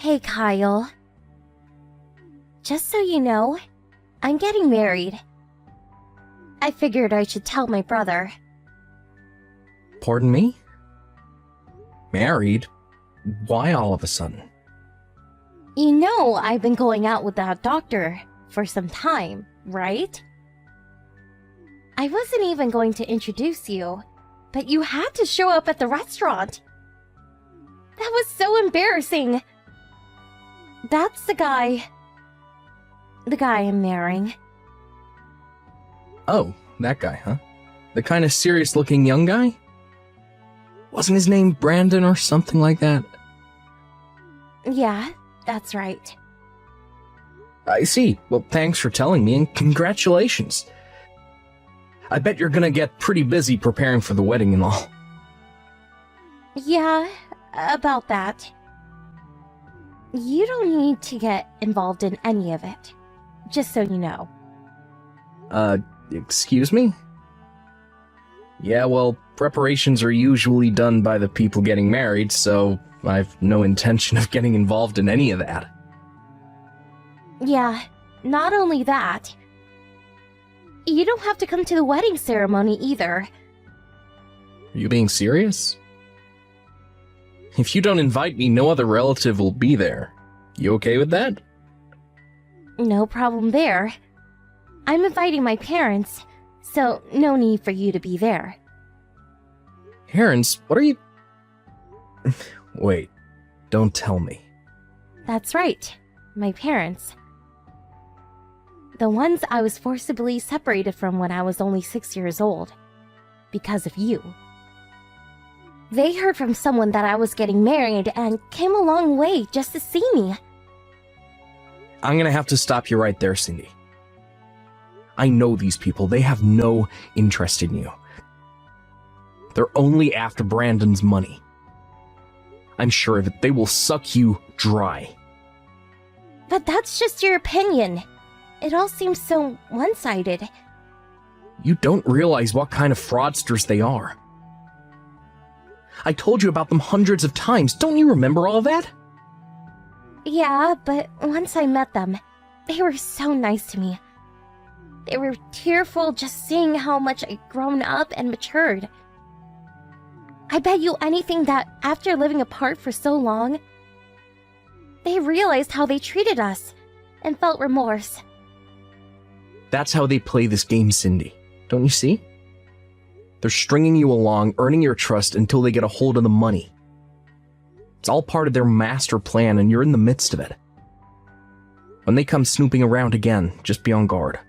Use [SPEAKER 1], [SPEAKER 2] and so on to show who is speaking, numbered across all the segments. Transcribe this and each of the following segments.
[SPEAKER 1] Hey, Kyle. Just so you know, I'm getting married. I figured I should tell my brother.
[SPEAKER 2] Pardon me? Married? Why all of a sudden?
[SPEAKER 1] You know I've been going out with that doctor for some time, right? I wasn't even going to introduce you, but you had to show up at the restaurant. That was so embarrassing. That's the guy I'm marrying.
[SPEAKER 2] Oh, that guy, huh? The kind of serious-looking young guy? Wasn't his name Brandon or something like that?
[SPEAKER 1] Yeah, that's right.
[SPEAKER 2] I see. Well, thanks for telling me, and congratulations. I bet you're gonna get pretty busy preparing for the wedding and all.
[SPEAKER 1] Yeah, about that. You don't need to get involved in any of it, just so you know.
[SPEAKER 2] Excuse me? Yeah, well, preparations are usually done by the people getting married, so I've no intention of getting involved in any of that.
[SPEAKER 1] Yeah, not only that. You don't have to come to the wedding ceremony either.
[SPEAKER 2] Are you being serious? If you don't invite me, no other relative will be there. You okay with that?
[SPEAKER 1] No problem there. I'm inviting my parents, so no need for you to be there.
[SPEAKER 2] Parents? What are you... Wait, don't tell me.
[SPEAKER 1] That's right, my parents. The ones I was forcibly separated from when I was only 6 years old. Because of you. They heard from someone that I was getting married and came a long way just to see me.
[SPEAKER 2] I'm gonna have to stop you right there, Cindy. I know these people. They have no interest in you. They're only after Brandon's money. I'm sure of it. They will suck you dry.
[SPEAKER 1] But that's just your opinion. It all seems so one-sided.
[SPEAKER 2] You don't realize what kind of fraudsters they are. I told you about them hundreds of times. Don't you remember all that?
[SPEAKER 1] Yeah, but once I met them, they were so nice to me. They were tearful just seeing how much I'd grown up and matured. I bet you anything that after living apart for so long, they realized how they treated us and felt remorse.
[SPEAKER 2] That's how they play this game, Cindy. Don't you see? They're stringing you along, earning your trust until they get a hold of the money. It's all part of their master plan, and you're in the midst of it. When they come snooping around again, just be on guard.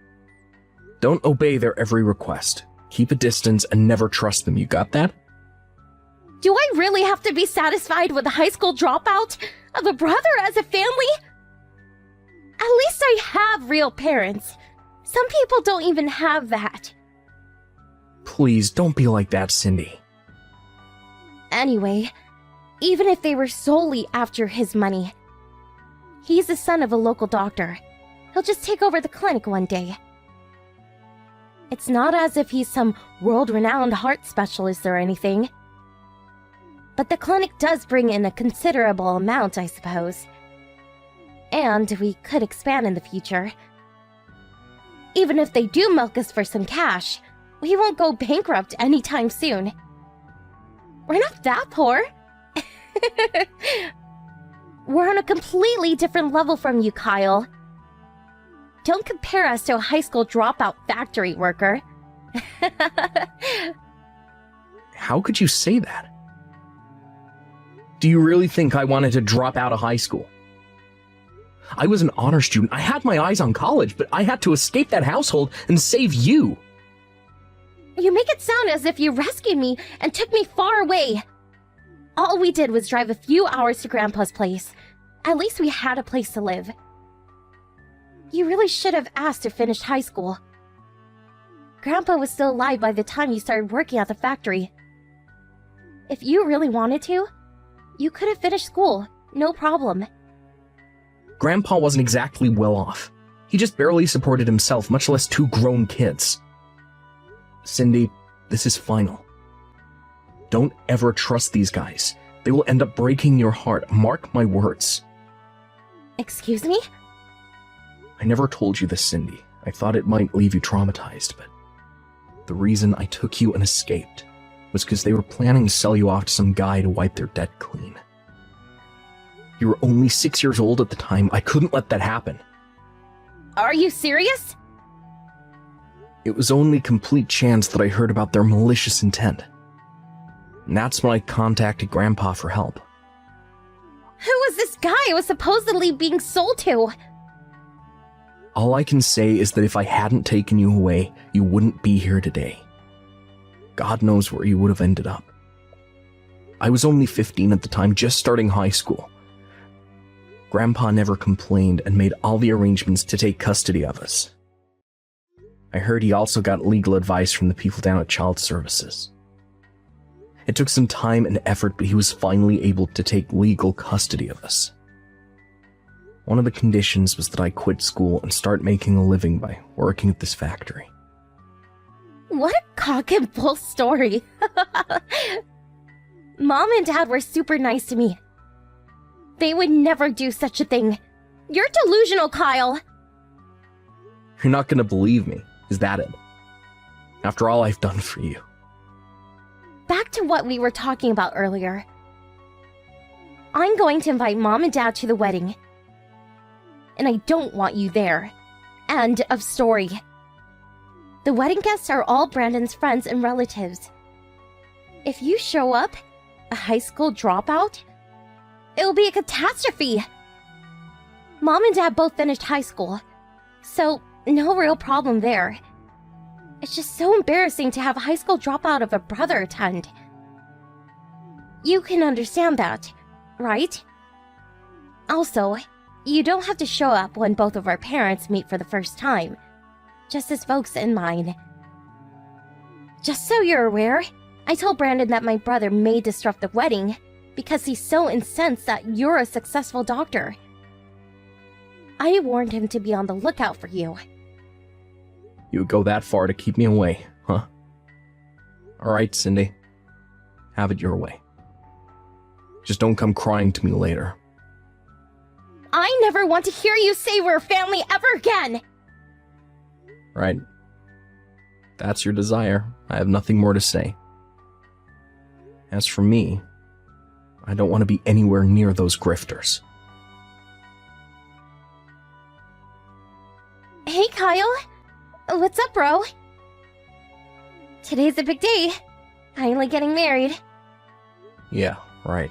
[SPEAKER 2] Don't obey their every request. Keep a distance and never trust them. You got that?
[SPEAKER 1] Do I really have to be satisfied with a high school dropout of a brother as a family? At least I have real parents. Some people don't even have that.
[SPEAKER 2] Please, don't be like that, Cindy.
[SPEAKER 1] Anyway, even if they were solely after his money, he's the son of a local doctor. He'll just take over the clinic one day. It's not as if he's some world-renowned heart specialist or anything. But the clinic does bring in a considerable amount, I suppose. And we could expand in the future. Even if they do milk us for some cash, we won't go bankrupt anytime soon. We're not that poor. We're on a completely different level from you, Kyle. Don't compare us to a high school dropout factory worker.
[SPEAKER 2] How could you say that? Do you really think I wanted to drop out of high school? I was an honor student. I had my eyes on college, but I had to escape that household and save you.
[SPEAKER 1] You make it sound as if you rescued me and took me far away. All we did was drive a few hours to Grandpa's place. At least we had a place to live. You really should have asked to finish high school. Grandpa was still alive by the time you started working at the factory. If you really wanted to, you could have finished school, no problem.
[SPEAKER 2] Grandpa wasn't exactly well off. He just barely supported himself, much less two grown kids. Cindy, this is final. Don't ever trust these guys. They will end up breaking your heart. Mark my words.
[SPEAKER 1] Excuse me?
[SPEAKER 2] I never told you this, Cindy. I thought it might leave you traumatized, but the reason I took you and escaped was because they were planning to sell you off to some guy to wipe their debt clean. You were only 6 years old at the time. I couldn't let that happen.
[SPEAKER 1] Are you serious?
[SPEAKER 2] It was only complete chance that I heard about their malicious intent. And that's when I contacted Grandpa for help.
[SPEAKER 1] Who was this guy I was supposedly being sold to?
[SPEAKER 2] All I can say is that if I hadn't taken you away, you wouldn't be here today. God knows where you would have ended up. I was only 15 at the time, just starting high school. Grandpa never complained and made all the arrangements to take custody of us. I heard he also got legal advice from the people down at Child Services. It took some time and effort, but he was finally able to take legal custody of us. One of the conditions was that I quit school and start making a living by working at this factory.
[SPEAKER 1] What a cock and bull story. Mom and Dad were super nice to me. They would never do such a thing. You're delusional, Kyle.
[SPEAKER 2] You're not gonna believe me, is that it? After all I've done for you.
[SPEAKER 1] Back to what we were talking about earlier. I'm going to invite Mom and Dad to the wedding. And I don't want you there. End of story. The wedding guests are all Brandon's friends and relatives. If you show up, a high school dropout, it'll be a catastrophe. Mom and Dad both finished high school, so no real problem there. It's just so embarrassing to have a high school dropout of a brother attend. You can understand that, right? Also, you don't have to show up when both of our parents meet for the first time, just as folks in mine. Just so you're aware, I told Brandon that my brother may disrupt the wedding because he's so incensed that you're a successful doctor. I warned him to be on the lookout for you.
[SPEAKER 2] You would go that far to keep me away, huh? Alright, Cindy. Have it your way. Just don't come crying to me later.
[SPEAKER 1] I never want to hear you say we're family ever again!
[SPEAKER 2] Right. That's your desire. I have nothing more to say. As for me, I don't want to be anywhere near those grifters.
[SPEAKER 1] Hey, Kyle. What's up, bro? Today's a big day. Finally getting married.
[SPEAKER 2] Yeah, right.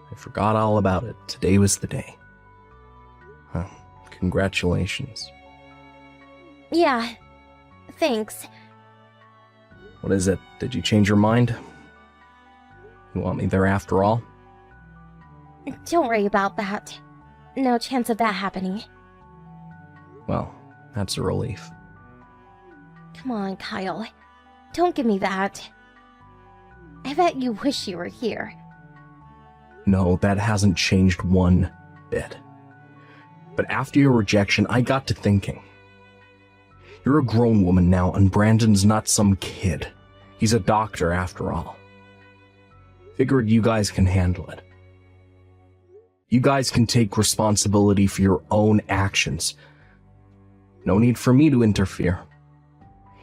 [SPEAKER 2] I forgot all about it. Today was the day. Huh. Congratulations.
[SPEAKER 1] Yeah. Thanks.
[SPEAKER 2] What is it? Did you change your mind? You want me there after all?
[SPEAKER 1] Don't worry about that. No chance of that happening.
[SPEAKER 2] Well, that's a relief.
[SPEAKER 1] Come on, Kyle. Don't give me that. I bet you wish you were here.
[SPEAKER 2] No, that hasn't changed one bit. But after your rejection, I got to thinking. You're a grown woman now, and Brandon's not some kid. He's a doctor, after all. Figured you guys can handle it. You guys can take responsibility for your own actions. No need for me to interfere.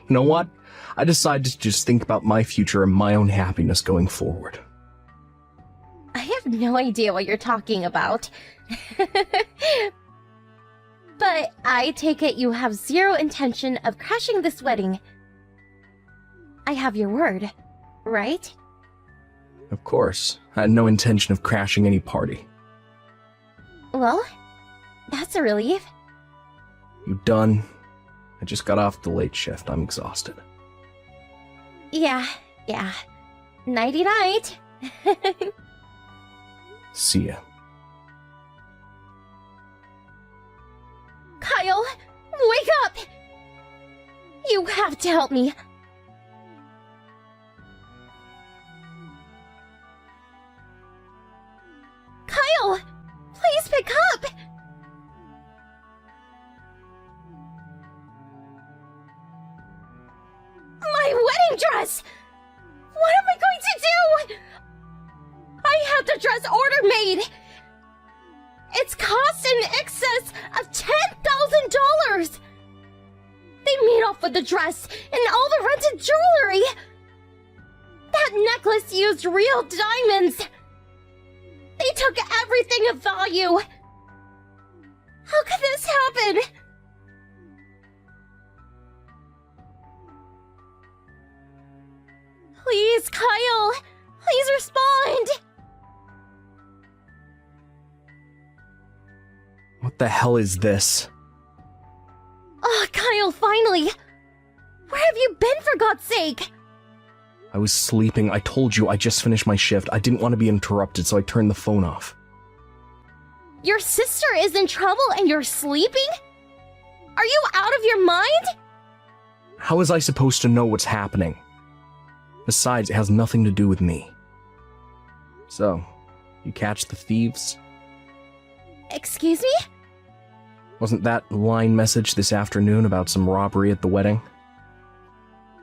[SPEAKER 2] You know what? I decided to just think about my future and my own happiness going forward.
[SPEAKER 1] I have no idea what you're talking about. But I take it you have zero intention of crashing this wedding. I have your word, right?
[SPEAKER 2] Of course. I had no intention of crashing any party.
[SPEAKER 1] Well, that's a relief.
[SPEAKER 2] You done? I just got off the late shift. I'm exhausted.
[SPEAKER 1] Yeah. Nighty-night.
[SPEAKER 2] See ya.
[SPEAKER 1] Kyle, wake up! You have to help me. Kyle, please pick up! My wedding dress! What am I going to do? I had the dress order made! It's Kyle! with the dress and all the rented jewelry! That necklace used real diamonds! They took everything of value! How could this happen? Please, Kyle! Please respond!
[SPEAKER 2] What the hell is this?
[SPEAKER 1] Oh, Kyle, finally! Where have you been, for God's sake?
[SPEAKER 2] I was sleeping. I told you I just finished my shift. I didn't want to be interrupted, so I turned the phone off.
[SPEAKER 1] Your sister is in trouble and you're sleeping? Are you out of your mind?
[SPEAKER 2] How was I supposed to know what's happening? Besides, it has nothing to do with me. So, you catch the thieves?
[SPEAKER 1] Excuse me?
[SPEAKER 2] Wasn't that line message this afternoon about some robbery at the wedding?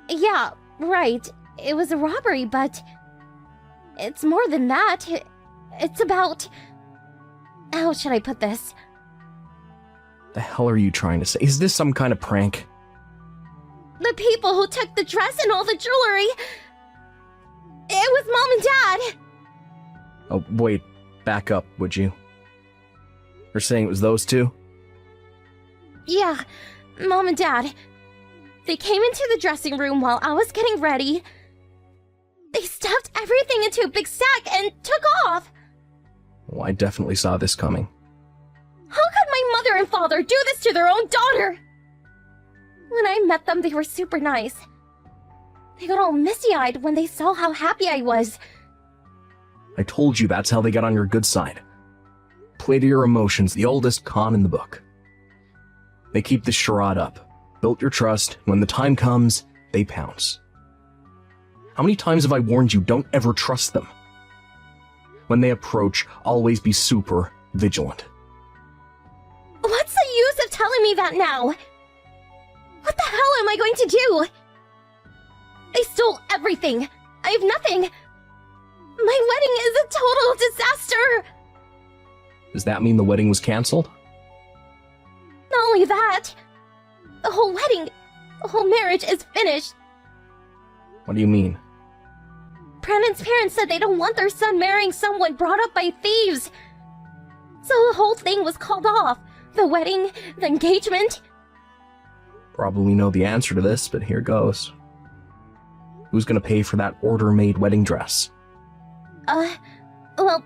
[SPEAKER 1] Yeah, right. It was a robbery, but it's more than that. It's about... How should I put this?
[SPEAKER 2] The hell are you trying to say? Is this some kind of prank?
[SPEAKER 1] The people who took the dress and all the jewelry... It was Mom and Dad!
[SPEAKER 2] Oh, wait. Back up, would you? You're saying it was those two?
[SPEAKER 1] Yeah, Mom and Dad. They came into the dressing room while I was getting ready. They stuffed everything into a big sack and took off.
[SPEAKER 2] Well, I definitely saw this coming.
[SPEAKER 1] How could my mother and father do this to their own daughter? When I met them, they were super nice. They got all misty-eyed when they saw how happy I was.
[SPEAKER 2] I told you that's how they got on your good side. Play to your emotions, the oldest con in the book. They keep this charade up, built your trust, and when the time comes, they pounce. How many times have I warned you, don't ever trust them? When they approach, always be super vigilant.
[SPEAKER 1] What's the use of telling me that now? What the hell am I going to do? They stole everything. I have nothing. My wedding is a total disaster.
[SPEAKER 2] Does that mean the wedding was canceled?
[SPEAKER 1] Not only that, the whole marriage is finished.
[SPEAKER 2] What do you mean?
[SPEAKER 1] Brandon's parents said they don't want their son marrying someone brought up by thieves. So the whole thing was called off. The wedding, the engagement.
[SPEAKER 2] Probably know the answer to this, but here goes. Who's gonna pay for that order-made wedding dress?
[SPEAKER 1] Well,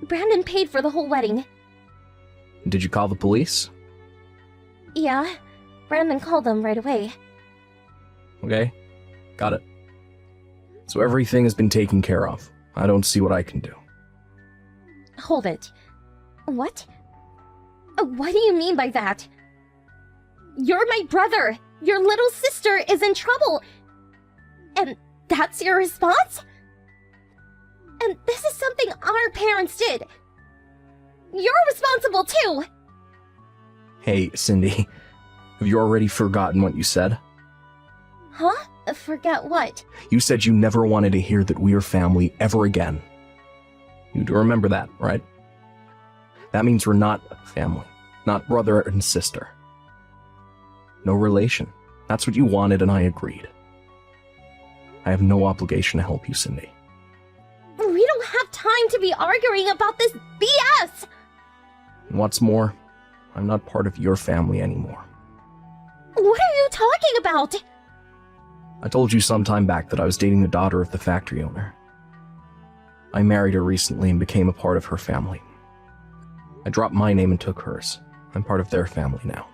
[SPEAKER 1] Brandon paid for the whole wedding.
[SPEAKER 2] Did you call the police?
[SPEAKER 1] Yeah, Brandon called them right away.
[SPEAKER 2] Okay, got it. So everything has been taken care of. I don't see what I can do.
[SPEAKER 1] Hold it. What? What do you mean by that? You're my brother! Your little sister is in trouble! And that's your response? And this is something our parents did. You're responsible too!
[SPEAKER 2] Hey, Cindy, have you already forgotten what you said?
[SPEAKER 1] Huh? Forget what?
[SPEAKER 2] You said you never wanted to hear that we are family ever again. You do remember that, right? That means we're not family, not brother and sister. No relation. That's what you wanted and I agreed. I have no obligation to help you, Cindy.
[SPEAKER 1] We don't have time to be arguing about this BS!
[SPEAKER 2] And what's more, I'm not part of your family anymore.
[SPEAKER 1] What are you talking about?
[SPEAKER 2] I told you some time back that I was dating the daughter of the factory owner. I married her recently and became a part of her family. I dropped my name and took hers. I'm part of their family now.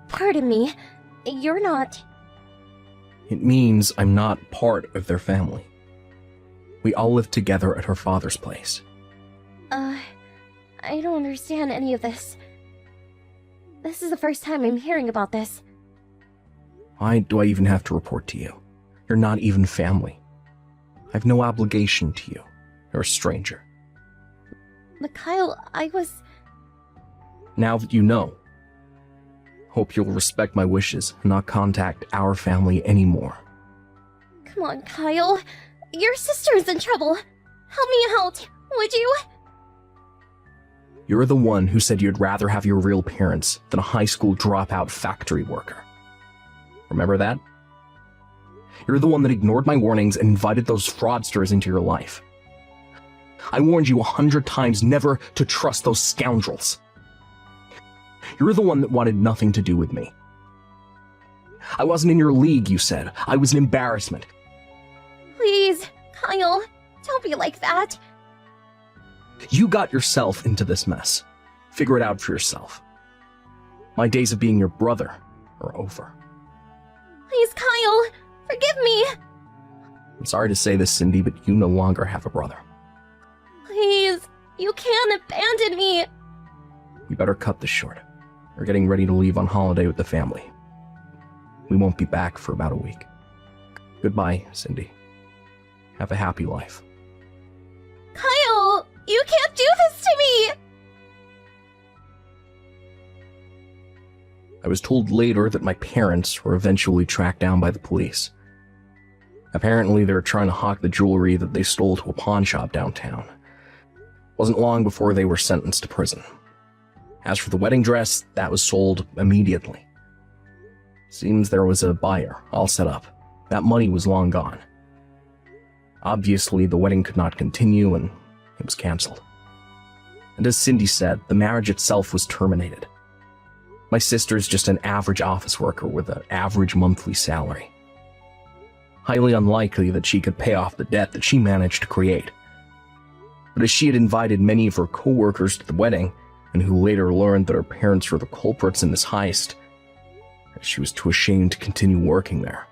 [SPEAKER 1] Pardon me, you're not...
[SPEAKER 2] It means I'm not part of their family. We all live together at her father's place.
[SPEAKER 1] I don't understand any of this. This is the first time I'm hearing about this.
[SPEAKER 2] Why do I even have to report to you? You're not even family. I have no obligation to you. You're a stranger.
[SPEAKER 1] But Kyle, I was...
[SPEAKER 2] Now that you know, hope you'll respect my wishes and not contact our family anymore.
[SPEAKER 1] Come on, Kyle. Your sister's in trouble. Help me out, would you?
[SPEAKER 2] You're the one who said you'd rather have your real parents than a high school dropout factory worker. Remember that? You're the one that ignored my warnings and invited those fraudsters into your life. I warned you 100 times never to trust those scoundrels. You're the one that wanted nothing to do with me. I wasn't in your league, you said. I was an embarrassment.
[SPEAKER 1] Please, Kyle, don't be like that.
[SPEAKER 2] You got yourself into this mess. Figure it out for yourself. My days of being your brother are over.
[SPEAKER 1] Please, Kyle, forgive me.
[SPEAKER 2] I'm sorry to say this, Cindy, but you no longer have a brother.
[SPEAKER 1] Please, you can't abandon me.
[SPEAKER 2] We better cut this short. We're getting ready to leave on holiday with the family. We won't be back for about a week. Goodbye, Cindy. Have a happy life.
[SPEAKER 1] Kyle, you can't do this to me.
[SPEAKER 2] I was told later that my parents were eventually tracked down by the police. Apparently, they were trying to hawk the jewelry that they stole to a pawn shop downtown. Wasn't long before they were sentenced to prison. As for the wedding dress, that was sold immediately. Seems there was a buyer, all set up. That money was long gone. Obviously, the wedding could not continue and it was canceled. And as Cindy said, the marriage itself was terminated. My sister's just an average office worker with an average monthly salary. Highly unlikely that she could pay off the debt that she managed to create. But as she had invited many of her co-workers to the wedding, and who later learned that her parents were the culprits in this heist, she was too ashamed to continue working there.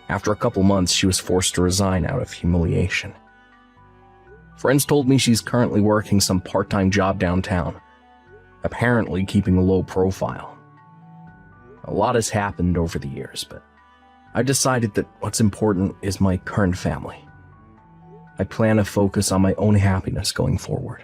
[SPEAKER 2] After a couple months, she was forced to resign out of humiliation. Friends told me she's currently working some part-time job downtown, apparently keeping a low profile. A lot has happened over the years, but I decided that what's important is my current family. I plan to focus on my own happiness going forward.